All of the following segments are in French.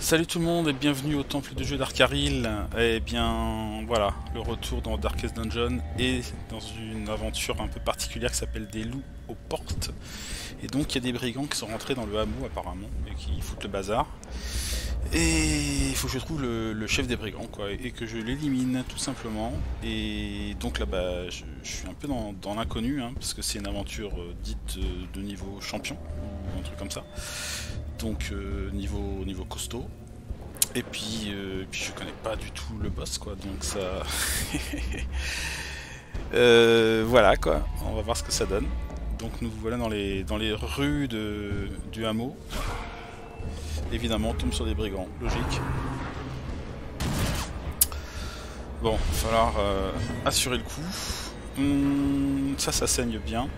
Salut tout le monde et bienvenue au temple de jeu d'Arkaril. Et bien voilà, le retour dans Darkest Dungeon et dans une aventure un peu particulière qui s'appelle des loups aux portes. Et donc il y a des brigands qui sont rentrés dans le hameau apparemment et qui foutent le bazar. Et il faut que je trouve le chef des brigands quoi, et que je l'élimine tout simplement. Et donc là bah je suis un peu dans l'inconnu hein, parce que c'est une aventure dite de niveau champion, un truc comme ça. Donc niveau costaud. Et puis je connais pas du tout le boss quoi, donc ça voilà quoi, on va voir ce que ça donne. Donc nous voilà dans les rues du hameau. Évidemment on tombe sur des brigands, logique. Bon, il va falloir assurer le coup. Ça saigne bien.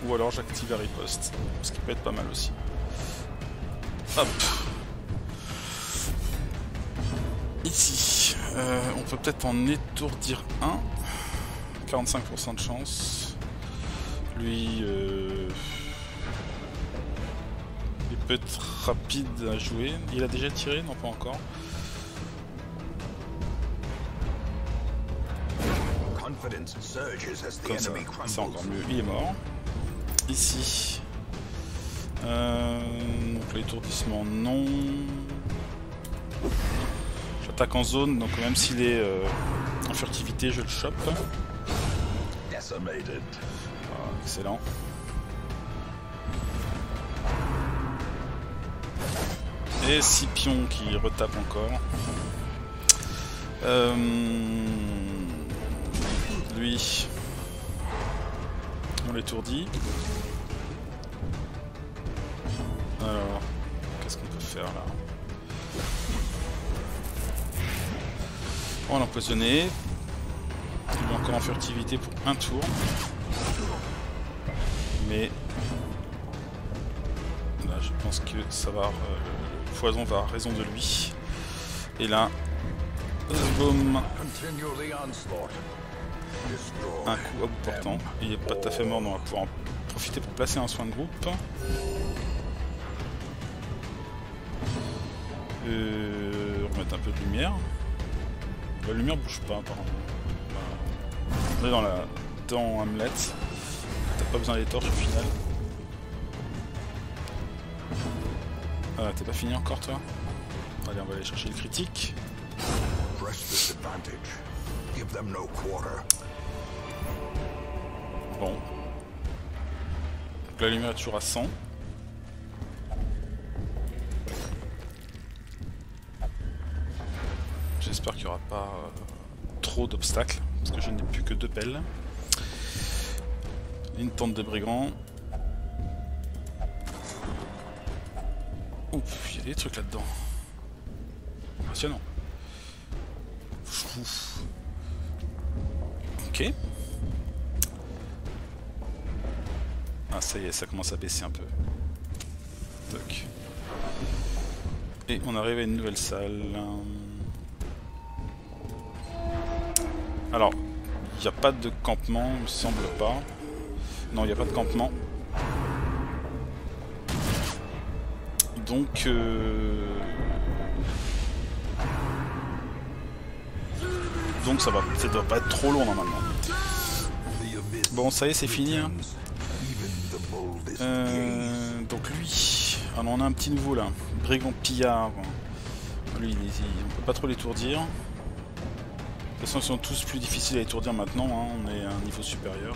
Ou alors j'active la riposte, ce qui peut être pas mal aussi. Hop. Ici, on peut peut-être en étourdir un. 45% de chance. Lui, il peut être rapide à jouer. Il a déjà tiré? Non, pas encore. Comme ça, c'est encore mieux. Il est mort. Ici, donc l'étourdissement non. J'attaque en zone, donc même s'il est en furtivité, je le chope. Excellent. Et Scipion qui retape encore. Lui, on l'étourdit. Alors, qu'est-ce qu'on peut faire là? On l'a empoisonné. Il est encore en furtivité pour un tour. Mais là, je pense que ça va. Le poison va à raison de lui. Et là, boum. Un coup à bout portant. Il n'est pas tout à fait mort, donc on va pouvoir en profiter pour placer un soin de groupe. Remettre un peu de lumière. La lumière bouge pas apparemment. On est dans Hamlet. T'as pas besoin des torches au final. Ah, t'es pas fini encore toi? Allez, on va aller chercher le critique. Bon. Donc la lumière est toujours à 100. J'espère qu'il n'y aura pas trop d'obstacles, parce que je n'ai plus que 2 pelles. Une tente de brigands. Ouf, il y a des trucs là-dedans. Impressionnant. Ouf. Ok. Ah ça y est, ça commence à baisser un peu. Toc. Et on arrive à une nouvelle salle. Alors, il n'y a pas de campement, il me semble pas. Non, il n'y a pas de campement. Donc, ça doit pas être trop long normalement. Bon, ça y est, c'est fini. Hein. Donc lui, alors on a un petit nouveau là, brigand pillard. Lui, on peut pas trop l'étourdir. De toute façon, ils sont tous plus difficiles à étourdir maintenant, hein. On est à un niveau supérieur.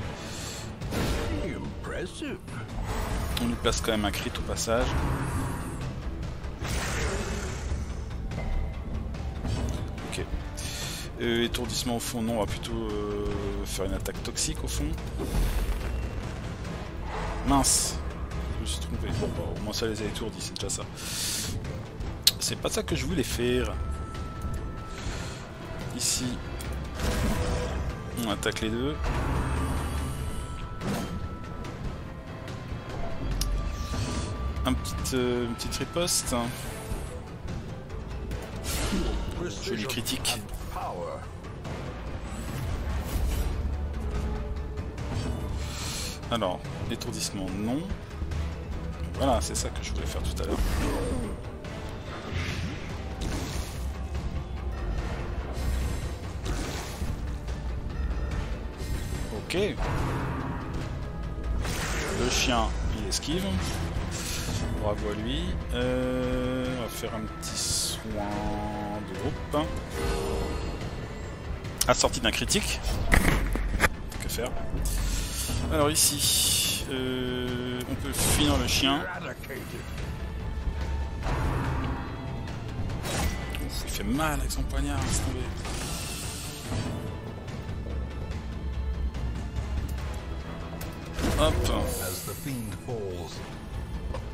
On lui place quand même un crit au passage. Ok. Étourdissement au fond, non, on va plutôt faire une attaque toxique au fond. Mince, je me suis trompé. Bon, bah, au moins ça les a étourdis, c'est déjà ça. C'est pas ça que je voulais faire. Ici, on attaque les deux. Une petite riposte. Joli critique. Alors, l'étourdissement, non. Voilà, c'est ça que je voulais faire tout à l'heure. Ok. Le chien, il esquive. Bravo à lui. On va faire un petit soin de groupe. Assorti d'un critique. Que faire? Alors ici, on peut finir le chien. Ouf, il fait mal avec son poignard, laisse tomber. Hop.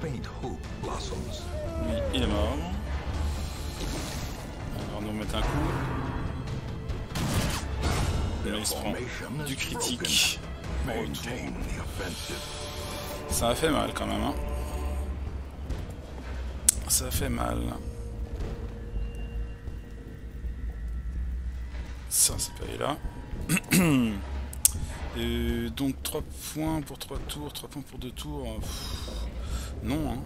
Lui, il est mort. On va nous remettre un coup. Là, il se prend du critique. En retour. Ça a fait mal quand même, hein. Ça a fait mal. Ça, c'est pas là. Donc 3 points pour 3 tours, 3 points pour 2 tours. Pff, non, hein.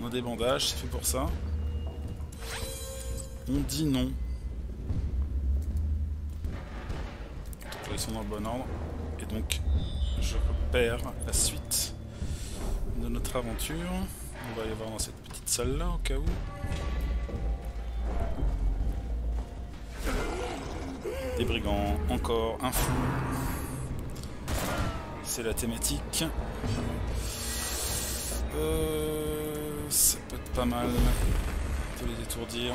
On a des bandages, c'est fait pour ça. On dit non. Donc là, ils sont dans le bon ordre. Et donc, je repère la suite de notre aventure. On va y avoir dans cette petite salle là, au cas où. Des brigands, encore un fou. C'est la thématique. Ça peut être pas mal de les détourdir.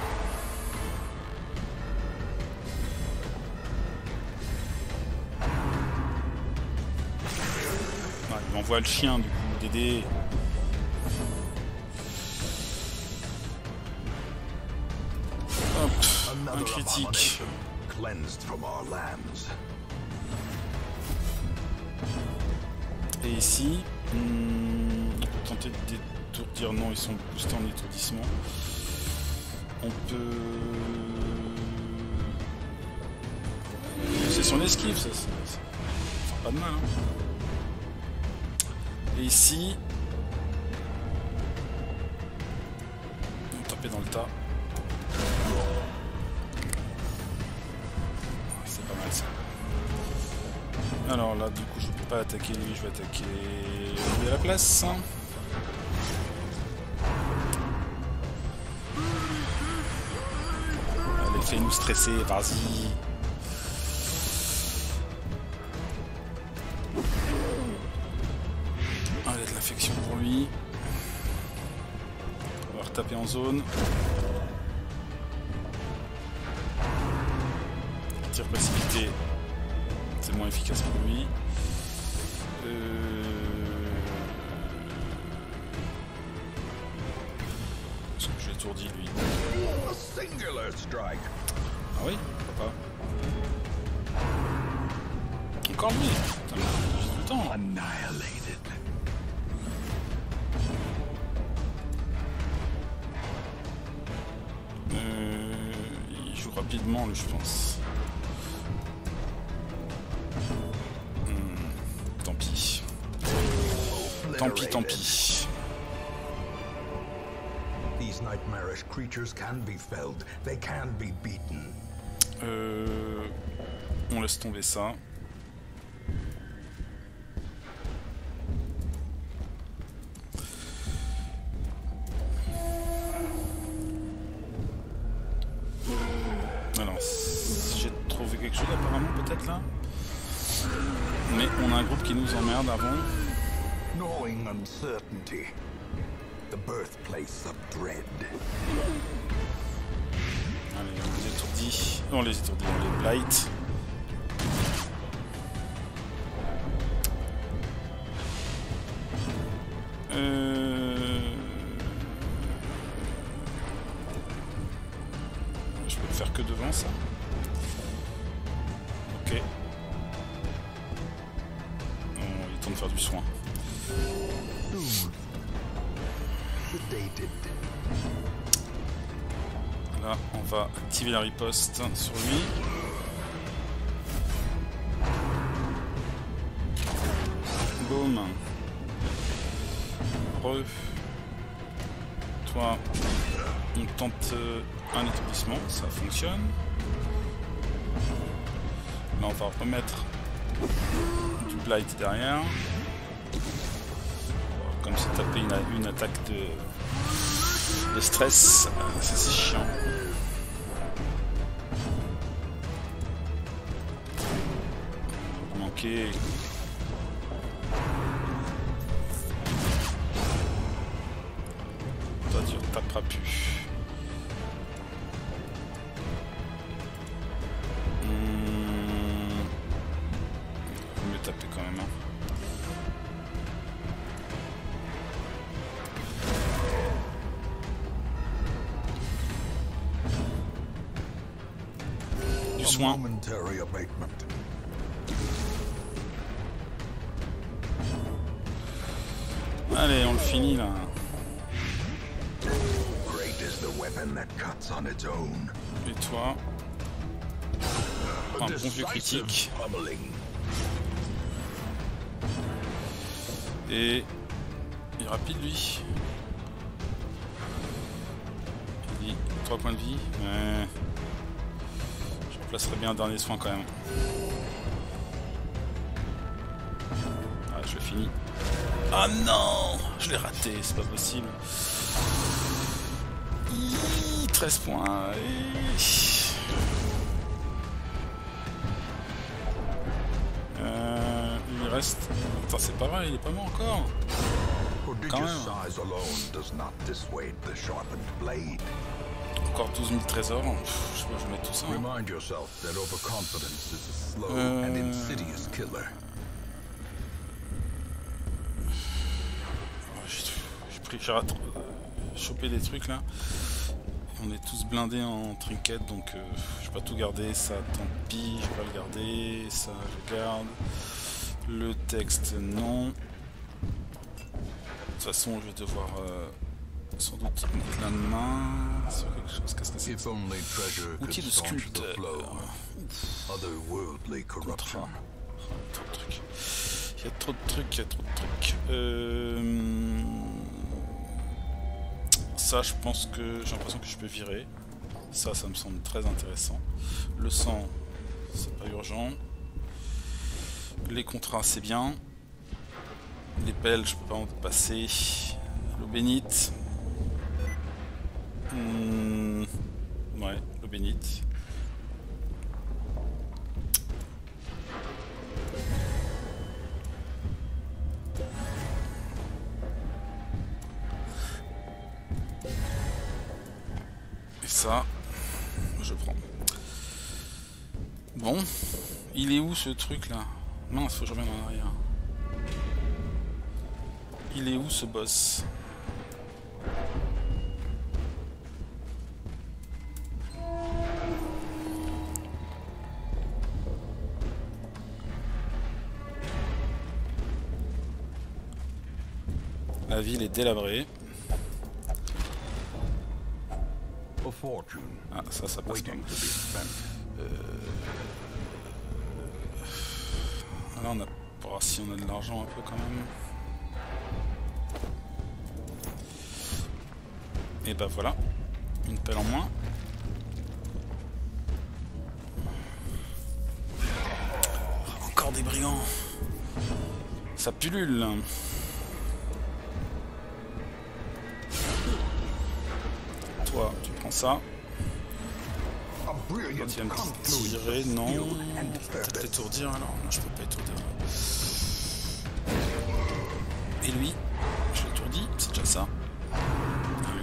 Ouais, il m'envoie le chien du coup, Dédé. Hop, un critique. Et ici, on peut tenter de détourdir. Non, ils sont boostés en étourdissement. On peut... C'est son esquive, ça fait pas de mal. Hein. Et ici, on va taper dans le tas. C'est pas mal ça. Alors là, du coup, je peux pas attaquer lui, je vais attaquer lui à la place. Allez, fais-nous stresser, vas-y. Allez, de l'infection pour lui. On va retaper en zone. Tir précipité. C'est moins efficace pour lui. Est-ce que je l'ai étourdi lui? Ah oui, pourquoi pas? Encore lui? Putain, j'ai tout le temps. Il joue rapidement lui, je pense. Tant pis. Tant pis, tant pis. These nightmarish creatures can be felled. They can be beaten. On laisse tomber ça. Alors, j'ai trouvé quelque chose apparemment peut-être là. Mais on a un groupe qui nous emmerde avant. Gnawing uncertainty. The birthplace of dread. Allez, on les étourdit. On les étourdit, on les blight. Je peux le faire que devant ça. Ok. Il est temps de faire du soin. Là, Là, on va activer la riposte sur lui. Boum. Toi, on tente un étourdissement, ça fonctionne. Là, on va remettre du blight derrière. Comme si taper une attaque de stress, ça c'est chiant. Manquer. Toi tu taperas plus. Faut mieux taper quand même. Hein. Du soin. Allez, on le finit là. Et toi, un bon vieux critique. Et il est rapide lui. Il dit 3 points de vie. Ouais. Je replacerai bien un dernier soin quand même. Ah, je l'ai fini. Ah non, je l'ai raté, c'est pas possible. 13 points. Il reste... Attends, c'est pas vrai, il est pas mort encore. Quand même. Encore 12 000 trésors. Pff, je sais pas, je vais mettre tout ça. J'ai chopé des trucs là. On est tous blindés en trinket, donc je vais pas tout garder. Ça, tant pis, je vais pas le garder. Ça, je garde. Le texte, non. De toute façon, je vais devoir sans doute mettre la main sur quelque chose. Qu'est-ce que c'est? Outil de sculpteur. Contrat. Trop de trucs. Il y a trop de trucs, il y a trop de trucs. Ça, je pense que j'ai l'impression que je peux virer. Ça me semble très intéressant. Le sang, c'est pas urgent. Les contrats, c'est bien. Les pelles, je peux pas en passer. L'eau bénite. Ouais, l'eau bénite. Ça, je prends. Bon, il est où ce truc là? Mince, faut que je revienne en arrière. Il est où ce boss? La ville est délabrée. Ah, ça passe pas. Là, on a pour voir si on a de l'argent un peu quand même. Et bah voilà, une pelle en moins. Encore des brigands. Ça pullule. Toi, tu prends ça. Quand il va me tirer, non. Peut-être étourdir alors. Non, je peux pas étourdir. Et lui, je l'étourdis, c'est déjà ça.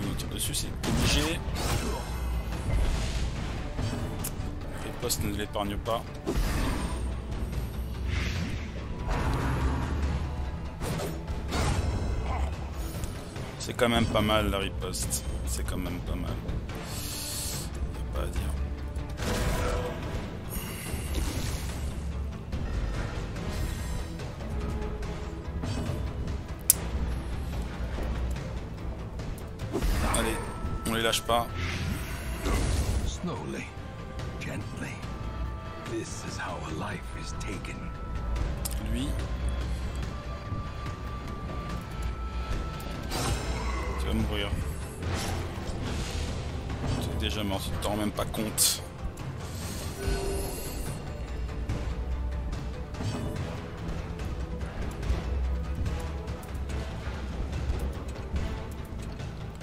Il me tire dessus, c'est obligé. Les postes ne l'épargnent pas. C'est quand même pas mal la riposte. C'est quand même pas mal. Y a pas à dire. Allez, on les lâche pas. Slowly, gently. This is how a life is taken. Lui. Tu vas mourir. Tu es déjà mort, tu ne t'en rends même pas compte.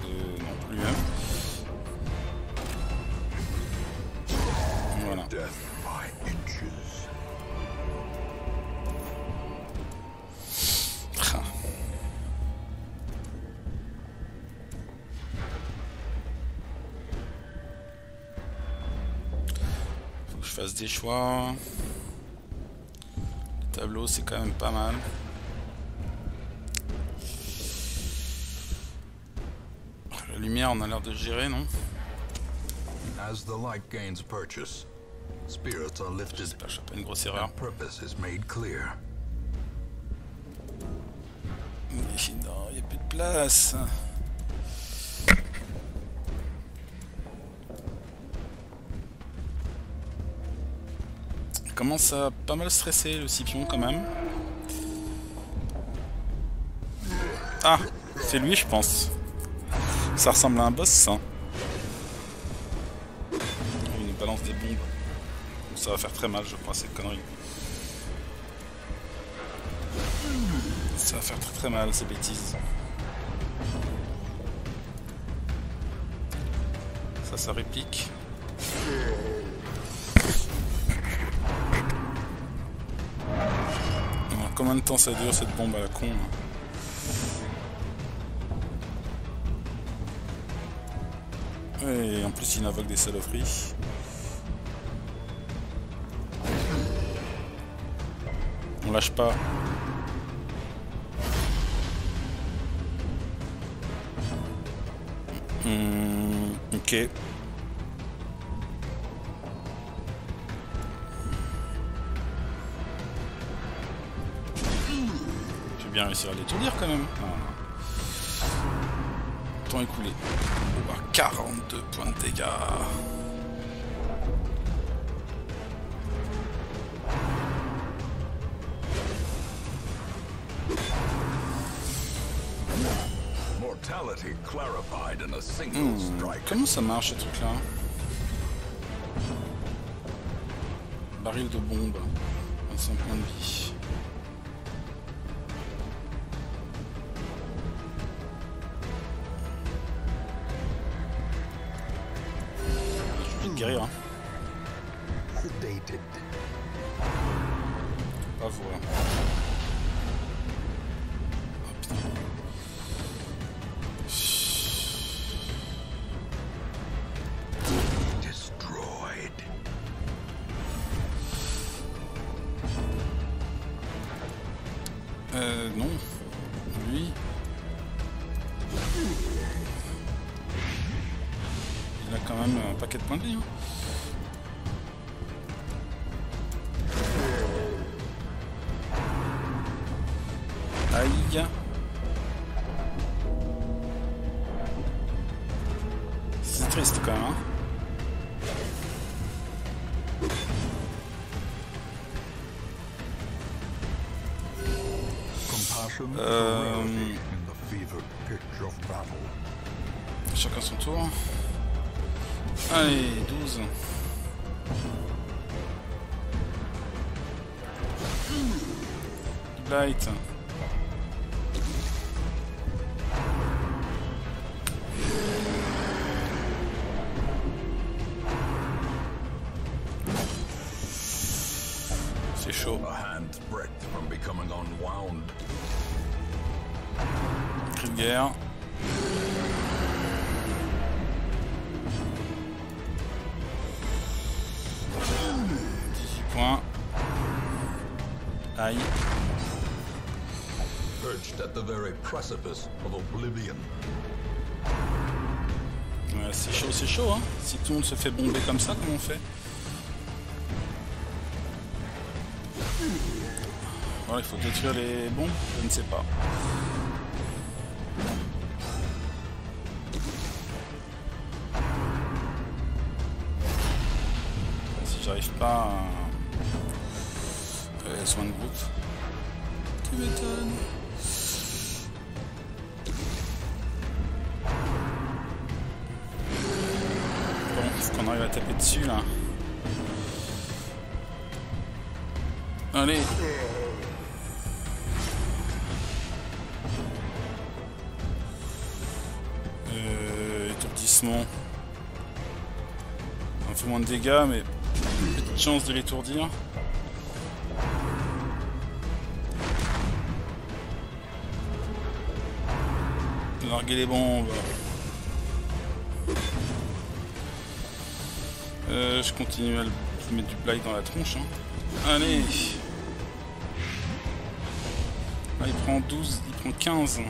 Non, lui-même. Voilà. Death by inches. Faut que je fasse des choix. Le tableau, c'est quand même pas mal. La lumière, on a l'air de gérer, non? As the light gains purchase, spirits are lifted. J'espère que je fais pas une grosse erreur. Purpose is made clear. Non, il n'y a plus de place. Il commence à pas mal stresser le Scipion quand même. Ah, c'est lui je pense. Ça ressemble à un boss ça. Il nous balance des bombes. Ça va faire très mal je crois cette connerie. Ça va faire très très mal ces bêtises. Ça réplique. Alors, combien de temps ça dure cette bombe à la con hein? Et en plus il invoque des saloperies. On lâche pas. Ok. J'ai bien réussi à l'étourdir quand même. Ah. Temps écoulé. Bon, bah, 42 points de dégâts. Comment ça marche ce truc là? Baril de bombe, 25 points de vie. Je vais te guérir hein. Pas voir. Oh putain. Non. Lui. Il a quand même un paquet de points de vie. Hein. Aïe. C'est triste quand même. Hein. Chacun son tour. Allez, 12. Light. C'est chaud. Cri de guerre. Point. Aïe. Ouais, c'est chaud, hein. Si tout le monde se fait bomber comme ça, comment on fait? Voilà, il faut détruire les bombes, je ne sais pas. j'arrive pas à... soin de groupe. Tu m'étonnes. Bon, faut qu'on arrive à taper dessus là. Allez. Étourdissement. Un peu moins de dégâts, mais petite chance de l'étourdir. Larguer les bombes. Je continue à lui mettre du blight dans la tronche. Hein. Allez. Ah, il prend 12, il prend 15.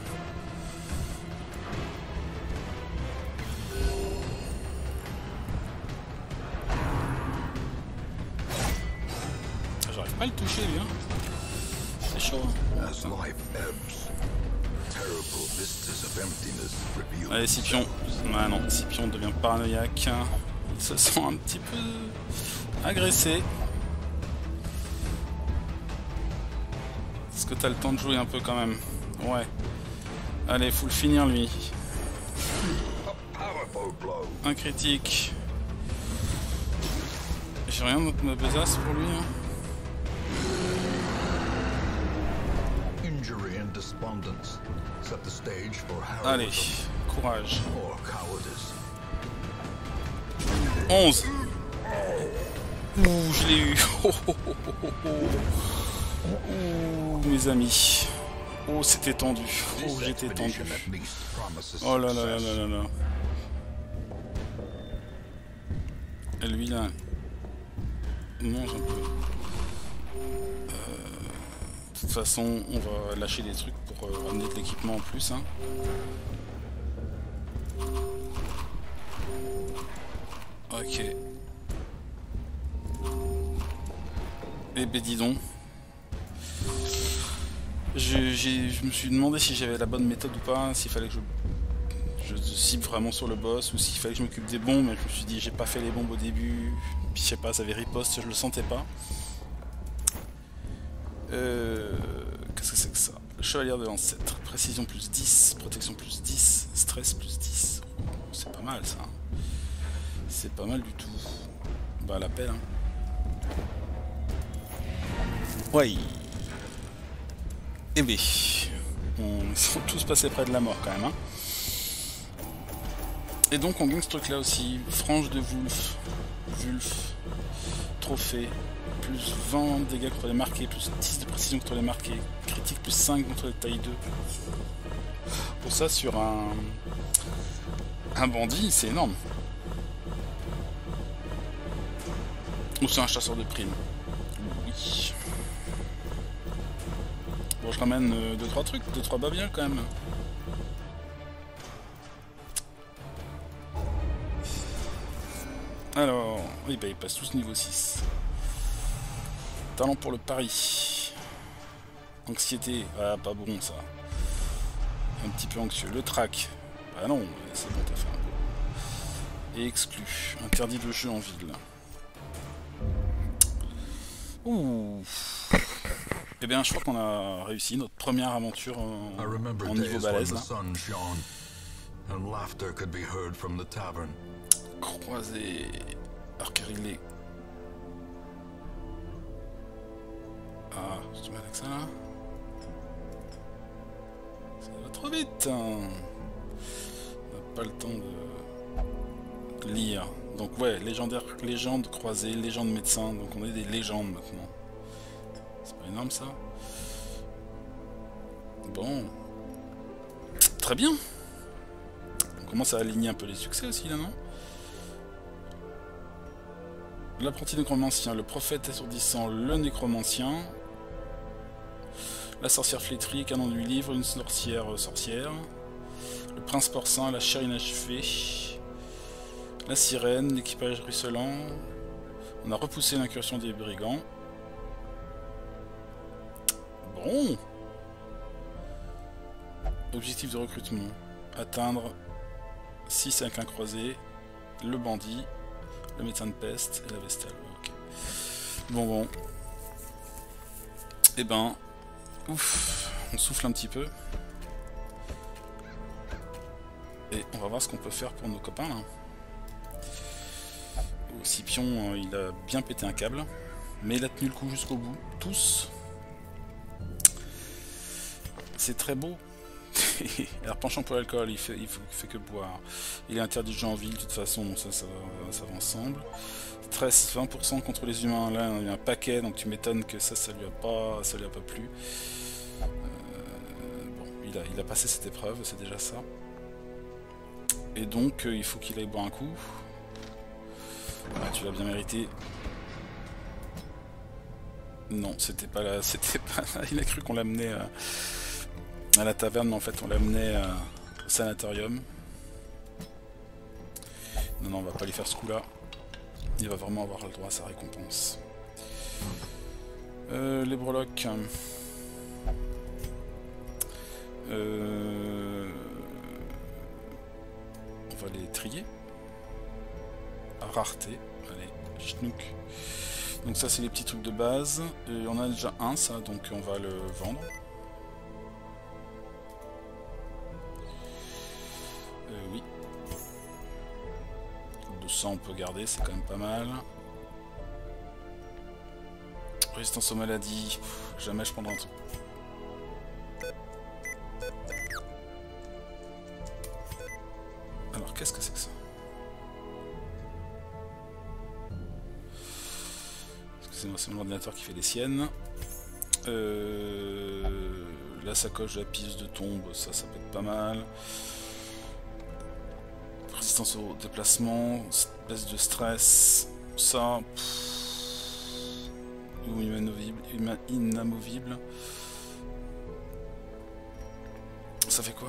J'arrive pas à le toucher lui. Hein. C'est chaud. Hein. Allez, Scipion. Ah non, Scipion devient paranoïaque. Il se sent un petit peu agressé. Est-ce que t'as le temps de jouer un peu quand même? Ouais. Allez, faut le finir lui. Un critique. J'ai rien d'autre de besace pour lui. Hein. Allez, courage. 11. Ouh, je l'ai eu. Ouh, mes amis. Oh, c'était tendu. Oh, j'étais tendu. Oh là là là là là là. Et lui là, mange un peu. De toute façon, on va lâcher des trucs pour ramener de l'équipement en plus. Hein. Ok. Eh ben dis donc. Je me suis demandé si j'avais la bonne méthode ou pas, s'il fallait que je cible vraiment sur le boss ou s'il fallait que je m'occupe des bombes, mais je me suis dit j'ai pas fait les bombes au début, puis je sais pas, ça avait riposte, je le sentais pas. Qu'est-ce que c'est que ça? Le chevalier de l'ancêtre, précision plus 10, protection plus 10, stress plus 10. Oh, c'est pas mal ça. C'est pas mal du tout. Bah l'appel hein. Ouais. Eh bien, ils sont tous passés près de la mort quand même. Hein. Et donc on gagne ce truc là aussi. Frange de Wulf. Wulf. Trophée. Plus 20 de dégâts contre les marqués. Plus 10 de précision contre les marqués. Critique plus 5 contre les taille 2. Pour ça sur un bandit, c'est énorme. Ou c'est un chasseur de primes. Oui. Bon, je ramène 2-3 trucs, 2-3 babioles quand même. Alors, oui, bah ils passent tous niveau 6. Talent pour le pari. Anxiété, ah pas bon ça. Un petit peu anxieux. Le track, bah non, c'est bon, t'as fait un peu. Et exclu, interdit de jeu en ville. Ouh. Eh bien, je crois qu'on a réussi notre première aventure en niveau balèze là. Croisé, Arcarilé. Ah, j'ai du mal avec ça là. Ça va trop vite. On n'a pas le temps de lire. Donc ouais, légendaire, légende croisée, légende médecin. Donc on est des légendes maintenant. C'est pas énorme ça? Bon. Très bien. On commence à aligner un peu les succès aussi là, non? L'apprenti nécromancien, le prophète assourdissant, le nécromancien. La sorcière flétrie, canon de 8 livres, une sorcière. Le prince porcin, la chair inachevée. La sirène, l'équipage ruisselant. On a repoussé l'incursion des brigands. Bon. Objectif de recrutement. Atteindre 6 avec un croisé. Le bandit. Le médecin de peste et la vestale. Ok. Bon. Eh ben, ouf, on souffle un petit peu. Et on va voir ce qu'on peut faire pour nos copains là. Scipion, il a bien pété un câble, mais il a tenu le coup jusqu'au bout. Tous. C'est très beau. Alors penchant pour l'alcool, il fait que boire. Il est interdit de jouer en ville, de toute façon, donc ça va ensemble. Stress 20% contre les humains, là il y a un paquet, donc tu m'étonnes que ça lui a pas plu. Bon, il a passé cette épreuve, c'est déjà ça. Et donc il faut qu'il aille boire un coup. Ah, tu l'as bien mérité. Non, c'était pas là, il a cru qu'on l'amenait à la taverne, mais en fait on l'amenait au sanatorium. Non, on va pas lui faire ce coup là. Il va vraiment avoir le droit à sa récompense. Les breloques. On va les trier. À rareté. Allez, schnouk. Donc ça c'est les petits trucs de base. On a déjà un ça, donc on va le vendre. Oui. 200 on peut garder, c'est quand même pas mal. Résistance aux maladies, jamais je prendrai un truc. Alors qu'est-ce que c'est que ça? Excusez-moi, c'est mon ordinateur qui fait les siennes. La sacoche de la piste de tombe, ça peut être pas mal. Résistance au déplacement, baisse de stress, ça. Ou inamovible. Ça fait quoi?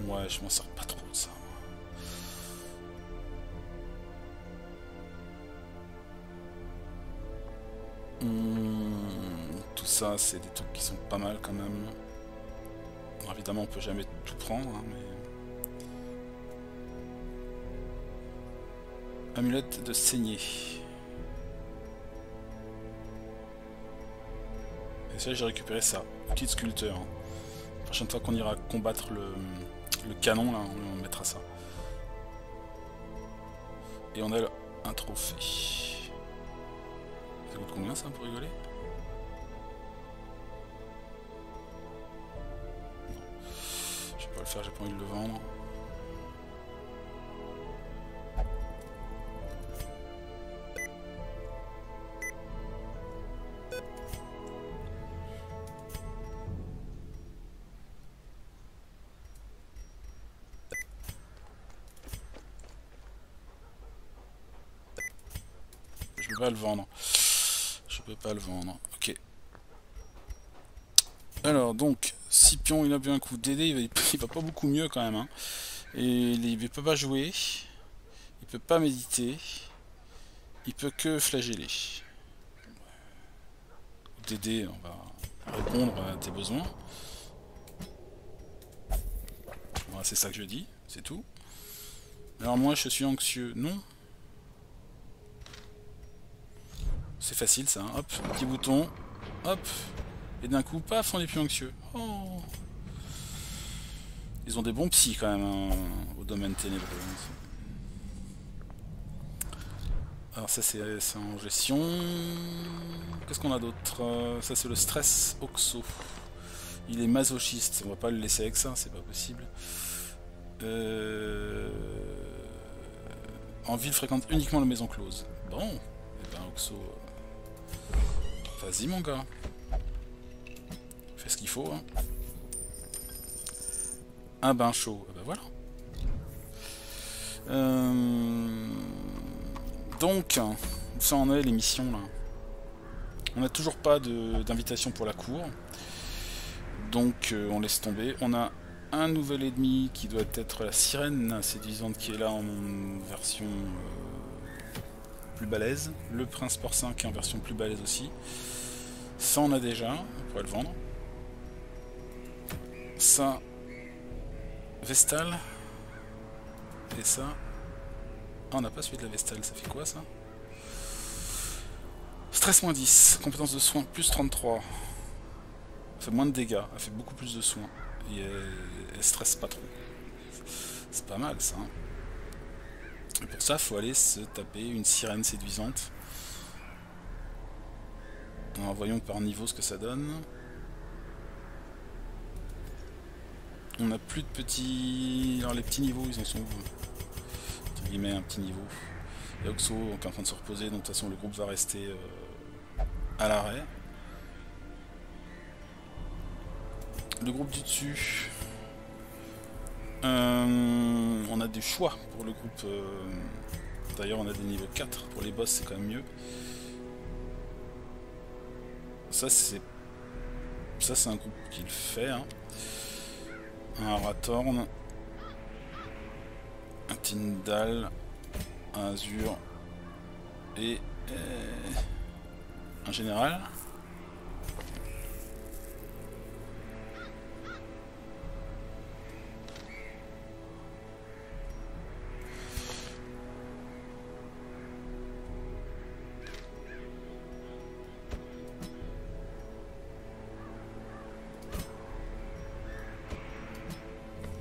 Ouais, je m'en sers pas trop de ça. Tout ça, c'est des trucs qui sont pas mal quand même. Alors, évidemment, on peut jamais tout prendre, hein, mais... Amulette de saignée. Et ça, j'ai récupéré ça. Outil de sculpteur. La prochaine fois qu'on ira combattre le canon, là, on mettra ça. Et on a un trophée. Ça coûte combien ça pour rigoler? Non. Je vais pas le faire, j'ai pas envie de le vendre. Je peux pas le vendre. Je peux pas le vendre. Ok. Alors donc, Scipion, il a bu un coup d'aider, il va pas beaucoup mieux quand même. Hein. Et il peut pas jouer. Il peut pas méditer. Il peut que flageller. D'aider, on va répondre à tes besoins. Voilà, c'est ça que je dis, c'est tout. Alors moi je suis anxieux, non? C'est facile ça, hein. Hop, petit bouton, hop, et d'un coup, paf, on n'est plus anxieux. Oh. Ils ont des bons psys quand même, hein, au domaine ténébreux. Alors ça c'est en gestion. Qu'est-ce qu'on a d'autre? Ça c'est le stress oxo. Il est masochiste, on va pas le laisser avec ça, c'est pas possible. En ville fréquente uniquement la maison close. Bon, et ben oxo. Vas-y mon gars. Fais ce qu'il faut. Hein. Un bain chaud, ben voilà. Donc, ça en est l'émission là. On n'a toujours pas d'invitation pour la cour. Donc on laisse tomber. On a un nouvel ennemi qui doit être la sirène séduisante qui est là en version plus balèze. Le prince porcin qui est en version plus balèze aussi. Ça on a déjà, on pourrait le vendre. Ça, Vestal. Et ça, Ah, on n'a pas celui de la Vestale, ça fait quoi ça? Stress moins 10, compétence de soins plus 33. Elle fait moins de dégâts, elle fait beaucoup plus de soins. Et elle stresse pas trop. C'est pas mal ça. Hein. Et pour ça, faut aller se taper une sirène séduisante. Alors, voyons par niveau ce que ça donne. On n'a plus de petits... Alors les petits niveaux, ils en sont où? Entre guillemets, un petit niveau. Il y a Oxo qui est en train de se reposer, donc de toute façon le groupe va rester à l'arrêt. Le groupe du dessus... on a des choix pour le groupe. D'ailleurs, on a des niveaux 4. Pour les boss, c'est quand même mieux. Ça, c'est un groupe qui le fait. Hein. Un Arathorn, un Tyndall, un Azur et un Général.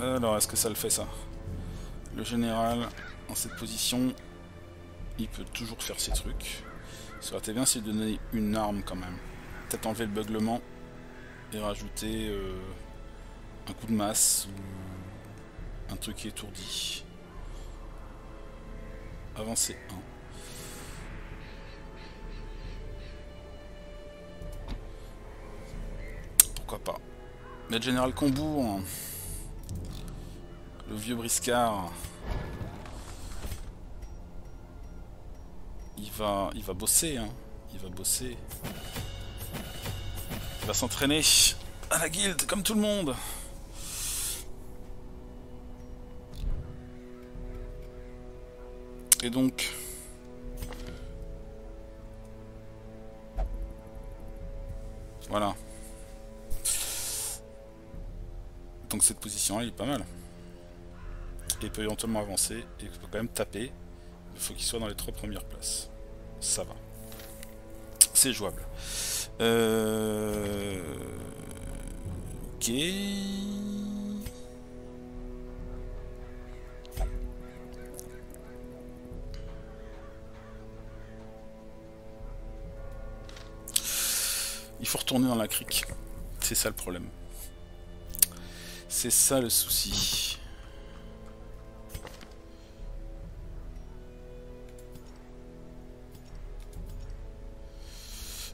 Alors, est-ce que ça le fait ça? Le général, en cette position, il peut toujours faire ses trucs. Ça aurait été bien s'il donnait une arme quand même. Peut-être enlever le beuglement et rajouter un coup de masse ou un truc qui étourdit. Avancer 1. Pourquoi pas. Mettre Général Combourg. Hein. Le vieux briscard, il va bosser, hein. Il va bosser. Il va s'entraîner à la guilde, comme tout le monde. Et donc... Voilà. Donc cette position-là, il est pas mal. Et il peut éventuellement avancer, et il peut quand même taper. Il faut qu'il soit dans les 3 premières places. Ça va. C'est jouable. Ok. Il faut retourner dans la crique. C'est ça le problème. C'est ça le souci.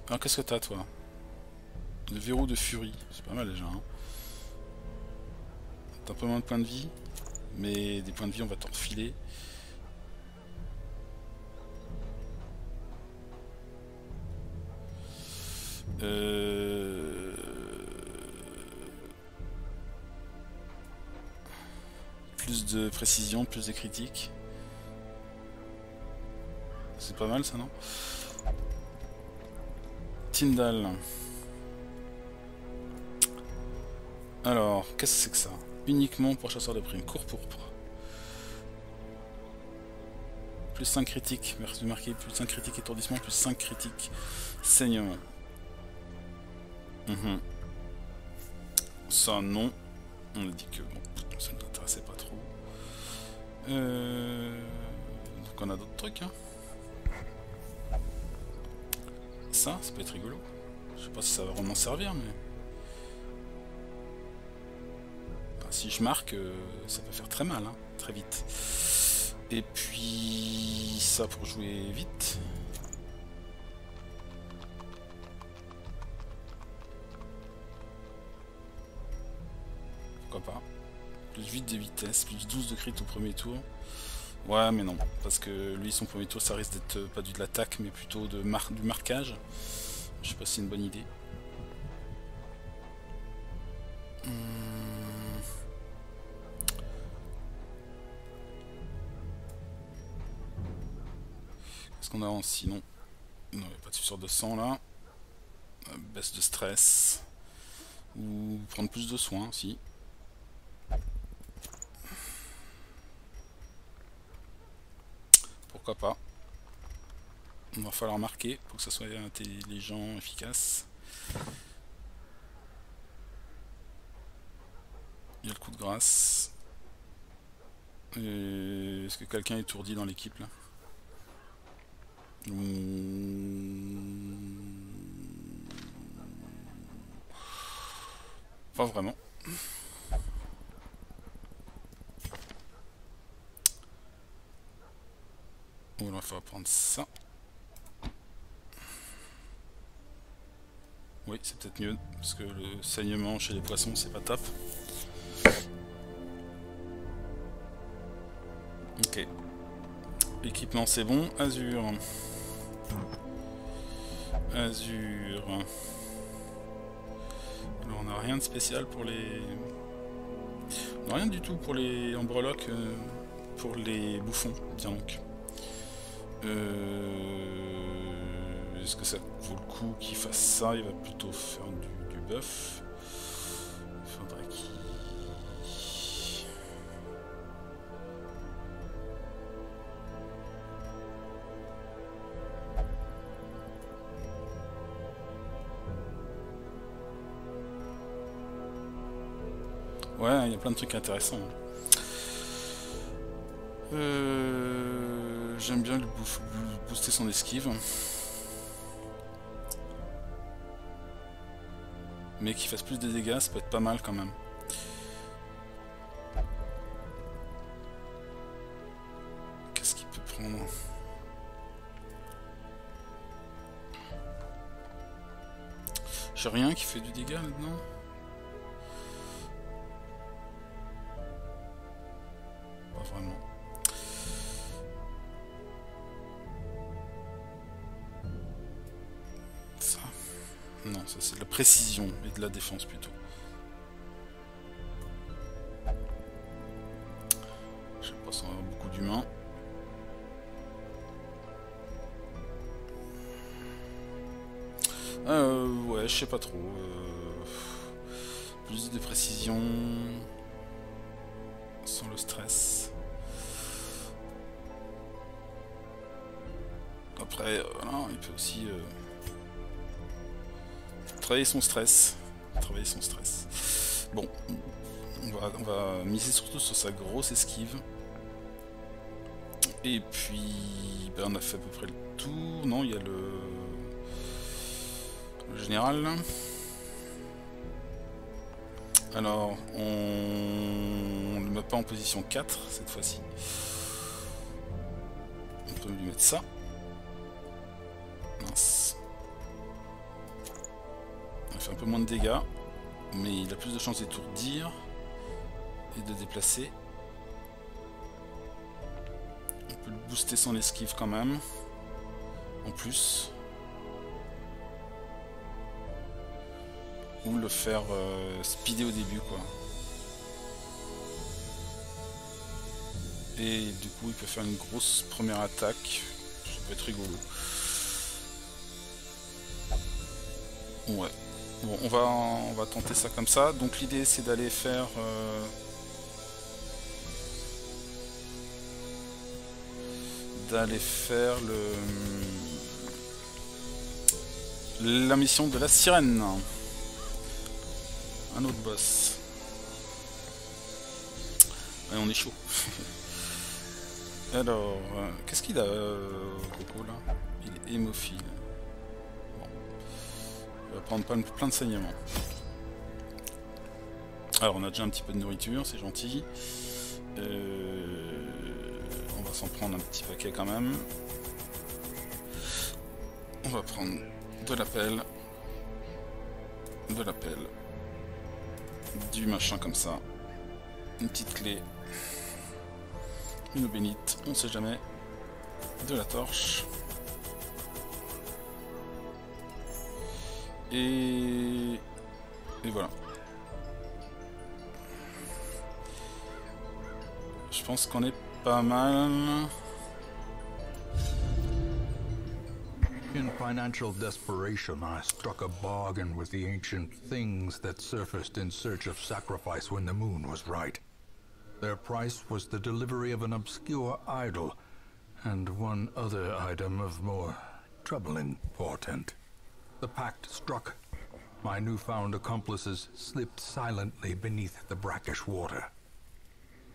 Alors qu'est-ce que t'as toi? Le verrou de furie, c'est pas mal déjà. Hein. T'as un peu moins de points de vie, mais des points de vie on va t'en refiler. Plus de précision, plus de critiques. C'est pas mal ça, non? Tyndall. Alors, qu'est-ce que c'est que ça? Uniquement pour chasseur de primes. Cours pourpre. Plus 5 critiques. Merci de marquer. Plus 5 critiques étourdissement. Plus 5 critiques saignement. Ça, non. On a dit que bon, ça ne nous intéressait pas trop. Donc on a d'autres trucs. Hein. Ça peut être rigolo. Je sais pas si ça va vraiment servir, mais... Enfin, si je marque, ça peut faire très mal, hein, très vite. Et puis... ça pour jouer vite. Pourquoi pas. Plus 8 de vitesse, plus 12 de crit au premier tour. Ouais, mais non, parce que lui, son premier tour, ça risque d'être pas de l'attaque, mais plutôt du marquage. Je sais pas si c'est une bonne idée. Qu'est-ce qu'on a en sinon? Non, il n'y a pas de suceur de sang là. Baisse de stress. Ou prendre plus de soins, si. pourquoi pas. Il va falloir marquer pour que ça soit intelligent, efficace. Il y a le coup de grâce. Est-ce que quelqu'un est étourdi dans l'équipe là? Pas vraiment. Bon, il faut prendre ça. Oui, c'est peut-être mieux, parce que le saignement chez les poissons, c'est pas top. Ok. Équipement, c'est bon. Azur. Azur. Alors, on n'a rien de spécial pour les... On n'a rien du tout pour les embreloques, pour les bouffons, tiens donc. Est-ce que ça vaut le coup qu'il fasse ça? Il va plutôt faire du buff. Faudrait qu'il... Ouais, il y a plein de trucs intéressants. J'aime bien lui booster son esquive. Mais qu'il fasse plus de dégâts, ça peut être pas mal quand même. Qu'est-ce qu'il peut prendre? J'ai rien qui fait du dégât là-dedans. Pas vraiment. Ça. Non, ça c'est de la précision et de la défense plutôt. Je sais pas si on va avoir beaucoup d'humains. Ouais, je sais pas trop. Plus de précision. Sans le stress. Après, voilà, il peut aussi travailler son stress. Bon, on va miser surtout sur sa grosse esquive. Et puis, ben, on a fait à peu près le tour. Non, il y a le général. Alors, on ne le met pas en position 4 cette fois-ci. On peut lui mettre ça. Mince. Il fait un peu moins de dégâts, mais il a plus de chances d'étourdir et de déplacer. On peut booster son esquive quand même, en plus. Ou le faire speeder au début, quoi. Et du coup, il peut faire une grosse première attaque. Ça peut être rigolo. Ouais. Bon, on va tenter ça comme ça. Donc l'idée, c'est d'aller faire... la mission de la sirène. Un autre boss. Ouais, on est chaud. Alors, qu'est-ce qu'il a, Coco, là? Il est hémophile. Bon. Il va prendre plein de saignements. Alors, on a déjà un petit peu de nourriture, c'est gentil. On va s'en prendre un petit paquet quand même. On va prendre de la pelle. Du machin comme ça. Une petite clé. Une eau bénite, on sait jamais. De la torche. Et voilà. Je pense qu'on est pas mal. In financial desperation, I struck a bargain with the ancient things that surfaced in search of sacrifice when the moon was right. Their price was the delivery of an obscure idol, and one other item of more troubling portent. The pact struck. My newfound accomplices slipped silently beneath the brackish water.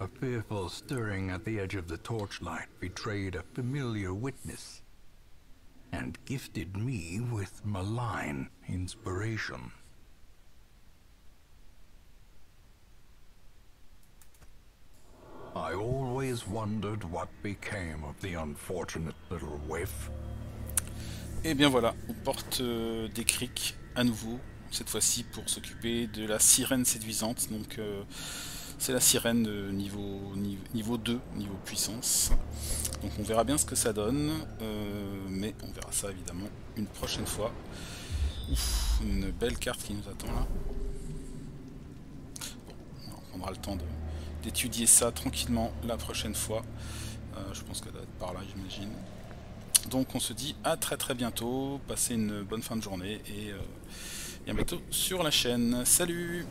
A fearful stirring at the edge of the torchlight betrayed a familiar witness, and gifted me with malign inspiration. I always wondered what became of the unfortunate little waif. Et bien voilà, aux portes des criques à nouveau, cette fois-ci pour s'occuper de la sirène séduisante. Donc c'est la sirène de niveau 2, niveau puissance. Donc on verra bien ce que ça donne, mais on verra ça évidemment une prochaine fois. Ouf, une belle carte qui nous attend là. Bon, on prendra le temps d'étudier ça tranquillement la prochaine fois. Je pense qu'elle doit être par là, j'imagine. Donc on se dit à très bientôt, passez une bonne fin de journée et à bientôt sur la chaîne. Salut!